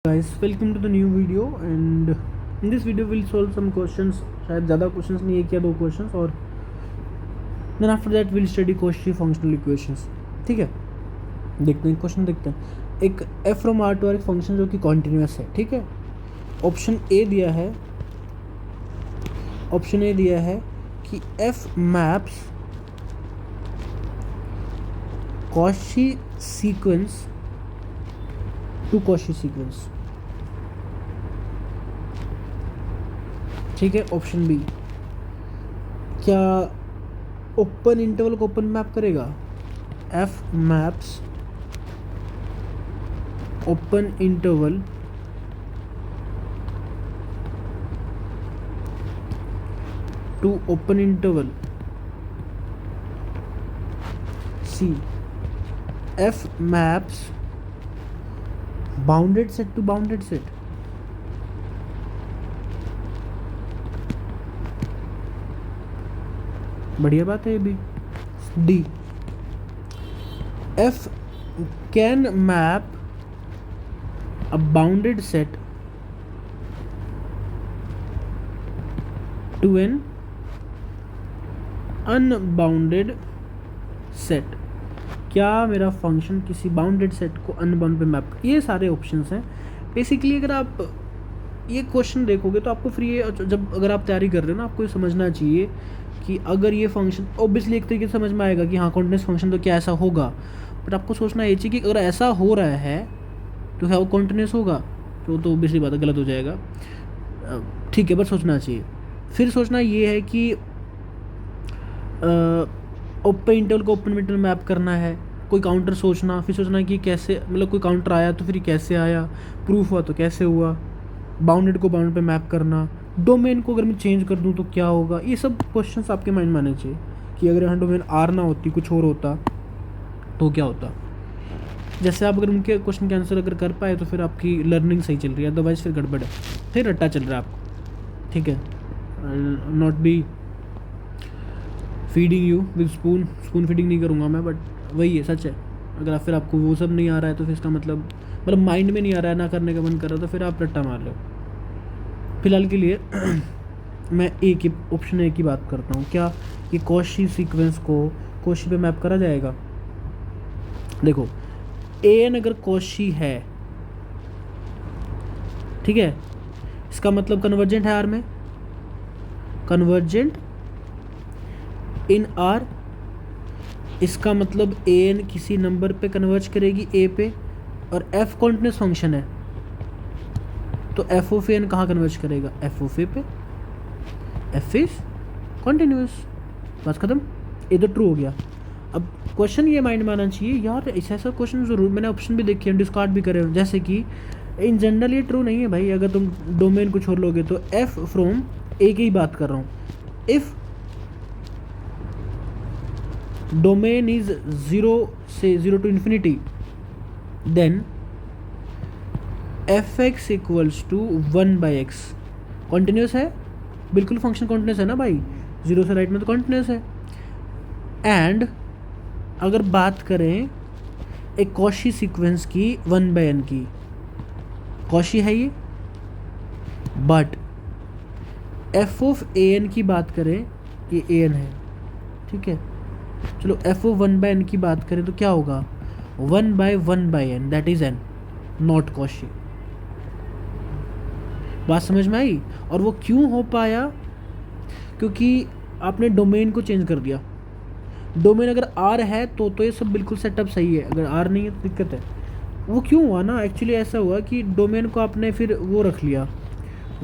Guys, welcome to the new video and in this video we'll solve some questions. शायद ज़्यादा questions नहीं, एक या दो questions, और then after that we'll study Cauchy functional equations. ठीक है, देखते हैं क्वेश्चन। देखते हैं एक f from R to R function जो कि कॉन्टिन्यूस है। ठीक है, ऑप्शन ए दिया है कि f maps Cauchy sequence to Cauchy sequence। ठीक है, ऑप्शन बी, क्या ओपन इंटरवल को ओपन मैप करेगा? F maps open interval to open interval. C, f maps bounded set to bounded set. बढ़िया बात है ये भी। D, f can map a bounded set to an unbounded set. क्या मेरा फंक्शन किसी बाउंडेड सेट को अनबाउंड पे मैप? ये सारे ऑप्शंस हैं। बेसिकली अगर आप ये क्वेश्चन देखोगे तो आपको फ्री जब अगर आप तैयारी कर रहे हो ना, आपको ये समझना चाहिए कि अगर ये फंक्शन ऑब्वियसली एक तरीके से समझ में आएगा कि हाँ कॉन्टिन्यूस फंक्शन तो क्या ऐसा होगा, बट आपको सोचना ये चाहिए कि अगर ऐसा हो रहा है तो क्या वो कॉन्टिन्यूस होगा? तो ऑब्वियसली बात है, गलत हो जाएगा। ठीक है, बस सोचना चाहिए। फिर सोचना ये है कि ओपन इंटरवल को ओपन इंटरवल मैप करना है, कोई काउंटर सोचना, फिर सोचना कि कैसे, मतलब कोई काउंटर आया तो फिर कैसे आया, प्रूफ हुआ तो कैसे हुआ, बाउंडेड को बाउंड पे मैप करना, डोमेन को अगर मैं चेंज कर दूं तो क्या होगा। ये सब क्वेश्चंस आपके माइंड में आने चाहिए कि अगर यहाँ डोमेन आर ना होती, कुछ और होता तो क्या होता। जैसे आप अगर उनके क्वेश्चन के आंसर अगर कर पाए तो फिर आपकी लर्निंग सही चल रही है, अदरवाइज फिर गड़बड़ है, फिर रट्टा चल रहा है आपको। ठीक है, not be feeding you with spoon feeding नहीं करूँगा मैं, बट वही है, सच है। अगर फिर आपको वो सब नहीं आ रहा है तो फिर इसका मतलब माइंड में नहीं आ रहा है, ना करने का मन कर रहा, तो फिर आप रट्टा मार लो। फिलहाल के लिए मैं एक ही ऑप्शन एक ही बात करता हूँ, क्या ये Cauchy सीक्वेंस को Cauchy पे मैप करा जाएगा? देखो, an अगर Cauchy है, ठीक है, इसका मतलब कन्वर्जेंट है आर में, कन्वर्जेंट इन आर। इसका मतलब an किसी नंबर पे कन्वर्ज करेगी a पे, और f कॉन्टिन्यूस फंक्शन है तो एफ ऑफ एन कहाँ कन्वर्ज करेगा? एफ ऑफ ए पे। एफ इज कॉन्टिन्यूस, बस खत्म। ये तो ट्रू हो गया। अब क्वेश्चन ये माइंड में आना चाहिए, यार ऐसा क्वेश्चन जरूर, मैंने ऑप्शन भी देखे हैं, डिस्कार्ड भी करे, जैसे कि इन जनरल ये ट्रू नहीं है भाई। अगर तुम डोमेन को छोड़ लोगे तो एफ फ्रॉम ए की ही बात कर रहा हूँ। इफ डोमेन इज 0 से 0 to infinity then f x equals to 1/x। Continuous है, बिल्कुल फंक्शन कॉन्टिन्यूस है ना भाई, 0 से राइट में तो कॉन्टिन्यूस है। एंड अगर बात करें एक Cauchy सीक्वेंस की 1/n की, Cauchy है ये, but f of a n की बात करें, ये ए एन है, ठीक है। चलो एफ ऑफ 1/n की बात करें तो क्या होगा? 1/1/n that is n, not Cauchy। बात समझ में आई? और वो क्यों हो पाया? क्योंकि आपने डोमेन को चेंज कर दिया। डोमेन अगर आर है तो ये सब बिल्कुल सेटअप सही है, अगर आर नहीं है तो दिक्कत है। वो क्यों हुआ ना, एक्चुअली ऐसा हुआ कि डोमेन को आपने फिर वो रख लिया,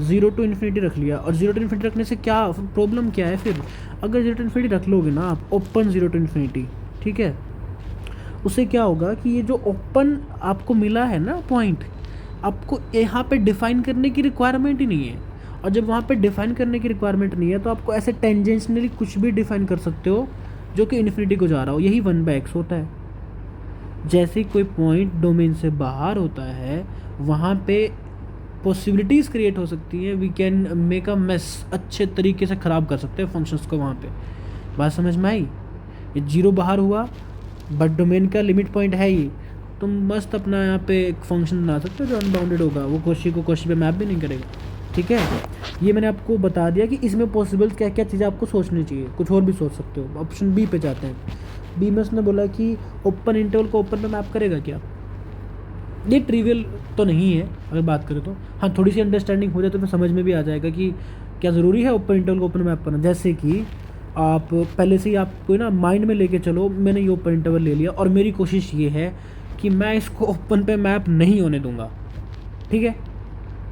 0 टू इन्फिनिटी रख लिया, और 0 टू इन्फिनिटी रखने से क्या प्रॉब्लम क्या है? फिर अगर 0 टू इन्फिनिटी रख लोगे ना आप, ओपन 0 टू इन्फिनिटी, ठीक है, उससे क्या होगा कि ये जो ओपन आपको मिला है ना पॉइंट, आपको यहाँ पे डिफ़ाइन करने की रिक्वायरमेंट ही नहीं है। और जब वहाँ पे डिफ़ाइन करने की रिक्वायरमेंट नहीं है तो आपको ऐसे टेंजेंशनली कुछ भी डिफ़ाइन कर सकते हो जो कि इन्फिनिटी को जा रहा हो। यही 1/x होता है। जैसे ही कोई पॉइंट डोमेन से बाहर होता है वहाँ पे पॉसिबिलिटीज़ क्रिएट हो सकती हैं, we can make a mess, अच्छे तरीके से ख़राब कर सकते हैं फंक्शंस को वहाँ पे। बात समझ में आई? ये 0 बाहर हुआ बट डोमेन का लिमिट पॉइंट है ये, तुम मस्त अपना यहाँ पे एक फंक्शन बना सकते हो जो अनबाउंडेड होगा, वो कोशी को कोशी पे मैप भी नहीं करेगा। ठीक है, ये मैंने आपको बता दिया कि इसमें पॉसिबल क्या क्या चीज़ें आपको सोचनी चाहिए, कुछ और भी सोच सकते हो। ऑप्शन बी पे जाते हैं। बी में उसने बोला कि ओपन इंटरवल को ओपन पे मैप करेगा क्या। ये ट्रिवियल तो नहीं है अगर बात करें तो, हाँ थोड़ी सी अंडरस्टैंडिंग हो जाए तो फिर समझ में भी आ जाएगा कि क्या ज़रूरी है ओपन इंटरवल को ओपन मैप करना। जैसे कि आप पहले से ही आपको ना माइंड में लेके चलो, मैंने ये ओपन इंटरवल ले लिया और मेरी कोशिश ये है कि मैं इसको ओपन पे मैप नहीं होने दूंगा। ठीक है,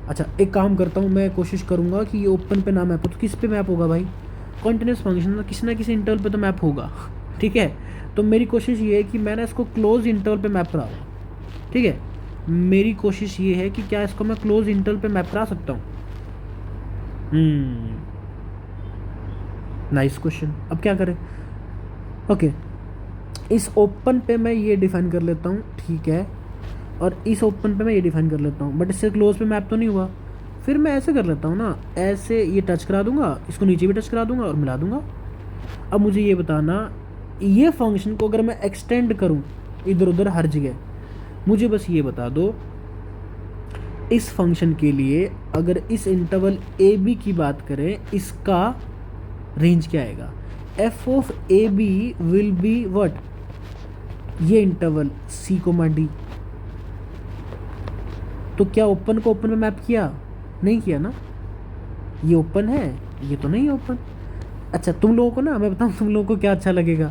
अच्छा एक काम करता हूँ, मैं कोशिश करूँगा कि ये ओपन पे ना मैप हो, तो किस पे मैप होगा भाई, कॉन्टिन्यूस फंक्शन में किसी ना किसी इंटरवल पे तो मैप होगा। ठीक है, तो मेरी कोशिश ये है कि मैंने इसको क्लोज इंटरवल पे मैप कराऊँ। ठीक है, मेरी कोशिश ये है कि क्या इसको मैं क्लोज इंटरवल पे मैप करा सकता हूँ। Nice question. अब क्या करें, ओके इस ओपन पे मैं ये डिफाइन कर लेता हूँ, ठीक है, और इस ओपन पे मैं ये डिफाइन कर लेता हूँ, बट इससे क्लोज पे मैप तो नहीं हुआ। फिर मैं ऐसे कर लेता हूँ ना, ऐसे ये टच करा दूंगा, इसको नीचे भी टच करा दूंगा और मिला दूंगा। अब मुझे ये बताना, ये फंक्शन को अगर मैं एक्सटेंड करूँ इधर उधर हर जगह, मुझे बस ये बता दो इस फंक्शन के लिए अगर इस इंटरवल ए बी की बात करें, इसका रेंज क्या आएगा। F of a b will be what, ये इंटरवल सी कोमा डी। तो क्या ओपन को ओपन में मैप किया, नहीं किया ना, ये ओपन है, ये तो नहीं ओपन। अच्छा तुम लोगों को ना मैं बताऊँ तुम लोगों को क्या अच्छा लगेगा,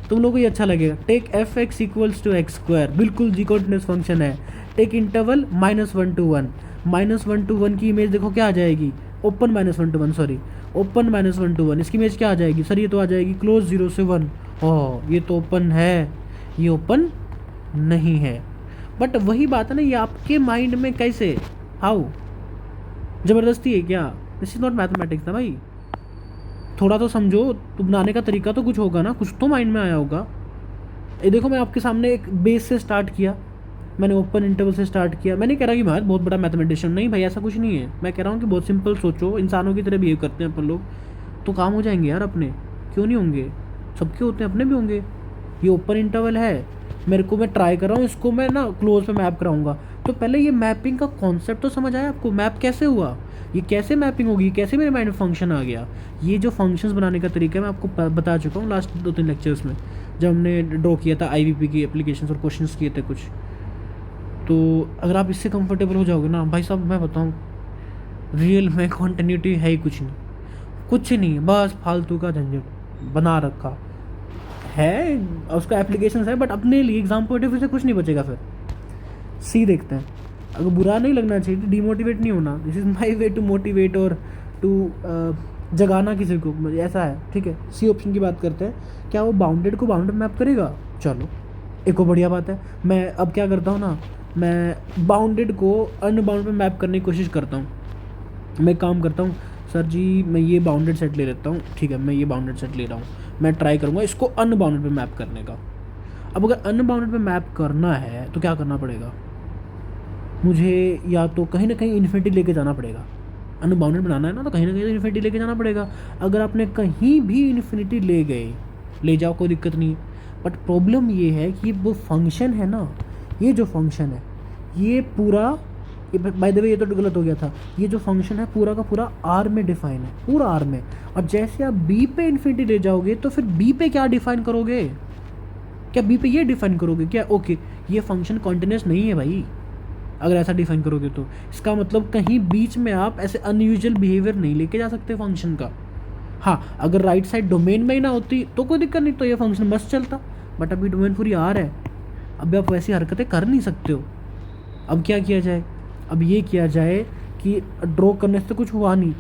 तुम लोगों को ये अच्छा लगेगा, take f x equals to x square, बिल्कुल जी कॉन्टिन्यूस फंक्शन है। टेक इंटरवल -1 to 1, -1 to 1 की इमेज देखो क्या आ जाएगी, open -1 to 1, sorry open -1 to 1, इसकी इमेज क्या आ जाएगी सर, ये तो आ जाएगी क्लोज 0 से 1। ओह ये तो ओपन है, ये ओपन नहीं है। बट वही बात है ना, ये आपके माइंड में कैसे, हाउ, ज़बरदस्ती है क्या, दिस इज़ नॉट मैथमेटिक्स ना भाई, थोड़ा तो समझो, तो बनाने का तरीका तो कुछ होगा ना, कुछ तो माइंड में आया होगा। ये देखो मैं आपके सामने एक बेस से स्टार्ट किया, मैंने ओपन इंटरवल से स्टार्ट किया, मैं नहीं कह रहा कि मैं बहुत बड़ा मैथमेटिशियन, नहीं भाई ऐसा कुछ नहीं है, मैं कह रहा हूँ कि बहुत सिंपल सोचो, इंसानों की तरह बिहेव करते हैं अपन लोग तो काम हो जाएंगे यार अपने, क्यों नहीं होंगे, सबके होते हैं, अपने भी होंगे। ये ओपन इंटरवल है, मेरे को मैं ट्राई कर रहा हूँ, इसको मैं ना क्लोज पे मैप कराऊंगा, तो पहले ये मैपिंग का कॉन्सेप्ट तो समझ आया आपको, मैप कैसे हुआ, ये कैसे मैपिंग होगी, कैसे मेरे माइंड में फंक्शन आ गया। ये जो फंक्शंस बनाने का तरीका है मैं आपको बता चुका हूँ लास्ट 2-3 लेक्चर्स में, जब हमने ड्रॉ किया था आईवीपी की एप्लीकेशंस और क्वेश्चंस किए थे कुछ। तो अगर आप इससे कंफर्टेबल हो जाओगे ना भाई साहब, मैं बताऊँ रियल में कॉन्टिन्यूटी है ही कुछ नहीं, कुछ नहीं, बस फालतू का झंझट बना रखा है, उसका एप्लीकेशन है बट अपने लिए एग्जाम पॉइंट ऑफ व्यू से कुछ नहीं बचेगा। फिर सी देखते हैं, अगर बुरा नहीं लगना चाहिए, डिमोटिवेट नहीं होना, this is my way to motivate और टू जगाना किसी को, ऐसा है। ठीक है, सी ऑप्शन की बात करते हैं, क्या वो बाउंडेड को बाउंडेड मैप करेगा, चलो एक और बढ़िया बात है। मैं अब क्या करता हूँ ना, मैं बाउंडेड को अनबाउंडेड में मैप करने की कोशिश करता हूँ। मैं काम करता हूँ, सर जी मैं ये बाउंडेड सेट ले लेता हूँ, ठीक है मैं ये बाउंडेड सेट ले रहा हूँ, मैं ट्राई करूँगा इसको अनबाउंडेड पे मैप करने का। अब अगर अनबाउंडेड पे मैप करना है तो क्या करना पड़ेगा, मुझे या तो कहीं ना कहीं इन्फिनिटी लेके जाना पड़ेगा, अनबाउंडेड बनाना है ना तो कहीं ना कहीं इन्फिनिटी लेके जाना पड़ेगा। अगर आपने कहीं भी इन्फिनिटी ले गए, ले जाओ कोई दिक्कत नहीं, बट प्रॉब्लम ये है कि वो फंक्शन है ना, ये जो फंक्शन है ये पूरा, बाय द वे ये तो गलत हो गया था, ये जो फंक्शन है पूरा का पूरा आर में डिफाइन है, पूरा आर में। अब जैसे आप बी पे इन्फिनिटी ले जाओगे तो फिर बी पे क्या डिफाइन करोगे, क्या बी पे ये डिफाइन करोगे क्या, ओके ये फंक्शन कॉन्टिन्यूस नहीं है भाई, अगर ऐसा डिफाइन करोगे तो इसका मतलब कहीं बीच में आप ऐसे अनयूजुअल बिहेवियर नहीं लेके जा सकते फंक्शन का। हाँ अगर राइट साइड डोमेन में ही ना होती तो कोई दिक्कत नहीं, तो ये फंक्शन मस्त चलता, बट अभी डोमेन पूरी आर है, अभी आप वैसी हरकतें कर नहीं सकते हो। अब क्या किया जाए, अब ये किया जाए कि ड्रॉ करने से कुछ हुआ नहीं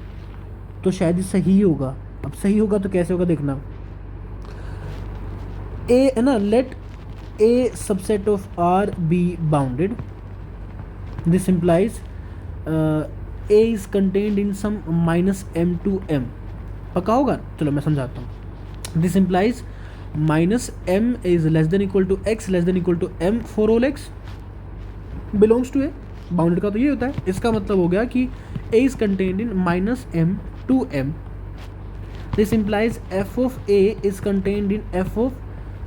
तो शायद ये सही होगा। अब सही होगा तो कैसे होगा देखना, ए है ना, let a subset of R be bounded, this implies a is contained in some -m to m, पक्का होगा, चलो मैं समझाता हूँ। This implies -m is less than equal to x less than equal to m for all x belongs to a, bounded का तो ये होता है, इसका मतलब हो गया कि a is contained in -m to m, this implies f of a is contained in f of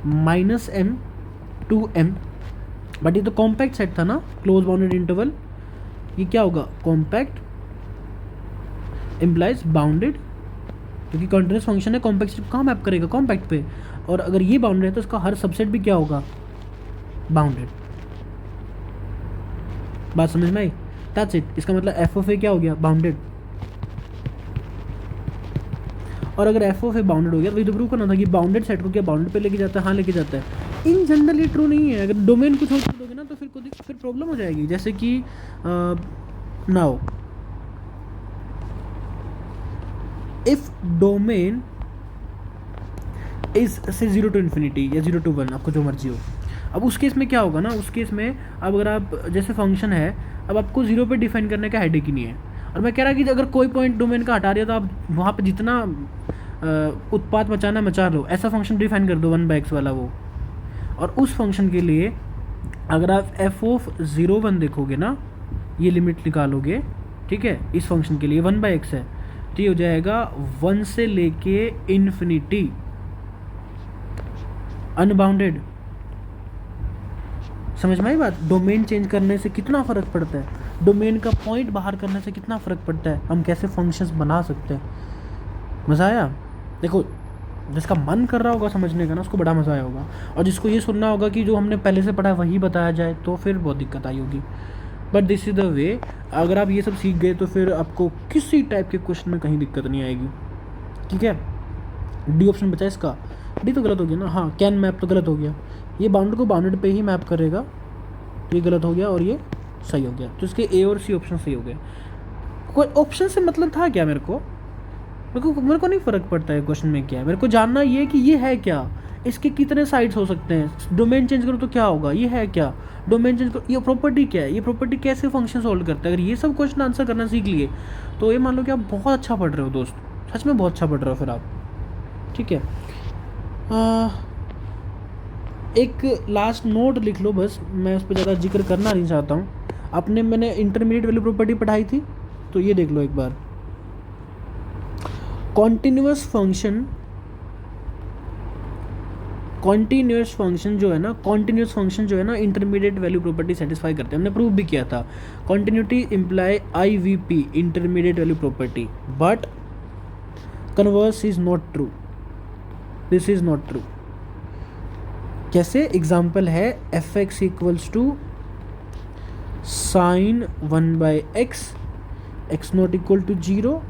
-m to m but ये तो कॉम्पैक्ट सेट था ना, क्लोज बाउंडेड इंटरवल, ये क्या होगा, कॉम्पैक्ट इम्प्लाइज बाउंडेड, क्योंकि कंटीन्यूअस फंक्शन है, compact set कहाँ मैप करेगा, कॉम्पैक्ट पे, और अगर ये बाउंडेड है तो इसका हर सबसेट भी क्या होगा, बाउंडेड। बात समझ में आई, दैट्स इट। इसका मतलब एफ ऑफ ए क्या हो गया, बाउंडेड। और अगर एफ ऑफ ए बाउंडेड हो गया तो ये तो प्रूव करना था कि बाउंडेड सेट को क्या बाउंडेड पे लेके जाता है, हाँ लेके जाता है। इन जनरल ये ट्रू नहीं है, अगर डोमेन कुछ और कर दोगे ना तो फिर प्रॉब्लम हो जाएगी। जैसे कि नाउ इफ डोमेन इज से 0 to इन्फिनिटी या 0 to 1, आपको जो मर्जी हो, अब उस केस में क्या होगा ना, उस केस में अब अगर आप जैसे फंक्शन है, अब आपको 0 पे डिफाइन करने का हेडेक ही नहीं है। और मैं कह रहा कि अगर कोई पॉइंट डोमेन का हटा दिया तो आप वहाँ पे जितना उत्पात मचाना मचा लो, ऐसा फंक्शन डिफाइन कर दो 1/x वाला वो। और उस फंक्शन के लिए अगर आप एफ ऑफ 0 1 देखोगे ना, ये लिमिट निकालोगे, ठीक है, इस फंक्शन के लिए 1/x है, तो ये हो जाएगा 1 से लेके इन्फिनिटी अनबाउंडेड। समझ में आई बात, डोमेन चेंज करने से कितना फ़र्क पड़ता है, डोमेन का पॉइंट बाहर करने से कितना फ़र्क पड़ता है, हम कैसे फंक्शंस बना सकते हैं। मज़ा आया? देखो, जिसका मन कर रहा होगा समझने का ना, उसको बड़ा मज़ा आया होगा, और जिसको ये सुनना होगा कि जो हमने पहले से पढ़ा है वही बताया जाए, तो फिर बहुत दिक्कत आई होगी। But this is the way, अगर आप ये सब सीख गए तो फिर आपको किसी टाइप के क्वेश्चन में कहीं दिक्कत नहीं आएगी, ठीक है। डी ऑप्शन बचा इसका, डी तो गलत हो गया ना, हाँ कैन मैप तो गलत हो गया, ये बाउंडेड को बाउंडेड पे ही मैप करेगा, तो ये गलत हो गया और ये सही हो गया, तो इसके ए और सी ऑप्शन सही हो गए। कोई ऑप्शन से मतलब था क्या, मेरे को नहीं फ़र्क पड़ता है क्वेश्चन में क्या है, मेरे को जानना ये कि ये है क्या, इसके कितने साइड्स हो सकते हैं, डोमेन चेंज करो तो क्या होगा, ये है क्या, डोमेन चेंज करो, ये प्रॉपर्टी क्या है, ये प्रॉपर्टी कैसे फंक्शन सोल्व करता है। अगर ये सब क्वेश्चन आंसर करना सीख लिए तो ये मान लो कि आप बहुत अच्छा पढ़ रहे हो दोस्त, सच में बहुत अच्छा पढ़ रहे हो फिर आप, ठीक है। एक लास्ट नोट लिख लो बस, मैं उस पर ज़्यादा जिक्र करना नहीं चाहता हूँ। मैंने इंटरमीडिएट वैल्यू प्रॉपर्टी पढ़ाई थी, तो ये देख लो एक बार, कॉन्टिन्यूअस फंक्शन जो है ना इंटरमीडिएट वैल्यू प्रॉपर्टी सेटिस्फाई करते हैं, हमने प्रूव भी किया था। Continuity imply IVP intermediate value property, but converse is not true, this is not true. कैसे, एग्जाम्पल है fx equals to sine 1/x, x not equal to 0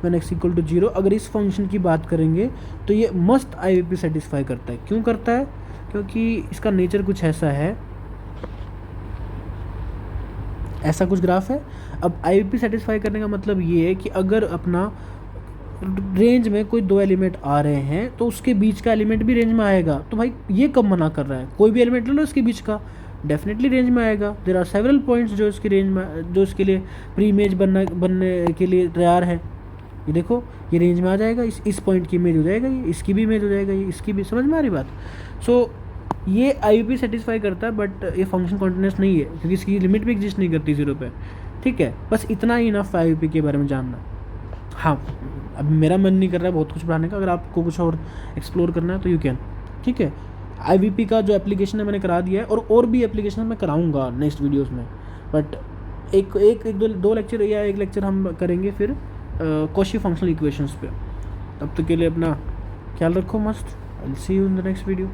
when x equal to 0। अगर इस फंक्शन की बात करेंगे तो ये मस्ट IVP सेटिस्फाई करता है। क्यों करता है? क्योंकि इसका नेचर कुछ ऐसा है, ऐसा कुछ ग्राफ है। अब IVP सेटिस्फाई करने का मतलब ये है कि अगर अपना रेंज में कोई 2 एलिमेंट आ रहे हैं तो उसके बीच का एलिमेंट भी रेंज में आएगा। तो भाई ये कब मना कर रहा है, कोई भी एलिमेंट ले लो इसके बीच का, डेफिनेटली रेंज में आएगा। देयर आर सेवरल पॉइंट्स जो इसकी रेंज में, जो इसके लिए प्री इमेज बनने के लिए तैयार है। ये देखो, ये रेंज में आ जाएगा, इस पॉइंट की इमेज हो जाएगा, ये इसकी भी इमेज हो जाएगा, ये इसकी भी। समझ में आ रही बात? सो ये IVP सेटिस्फाई करता है, बट ये फंक्शन कॉन्टिन्यूअस नहीं है क्योंकि इसकी लिमिट भी एग्जिस्ट नहीं करती 0 पे, ठीक है। बस इतना ही इनफ IVP के बारे में जानना। हाँ, अब मेरा मन नहीं कर रहा है बहुत कुछ पढ़ाने का, अगर आपको कुछ और एक्सप्लोर करना है तो यू कैन, ठीक है। IVP का जो एप्लीकेशन है मैंने करा दिया है, और भी एप्लीकेशन मैं कराऊंगा नेक्स्ट वीडियोस में, बट एक दो लेक्चर या एक लेक्चर हम करेंगे फिर कॉची फंक्शनल इक्वेशंस पे। तब तक के लिए अपना ख्याल रखो, मस्त। I will see you in the next video.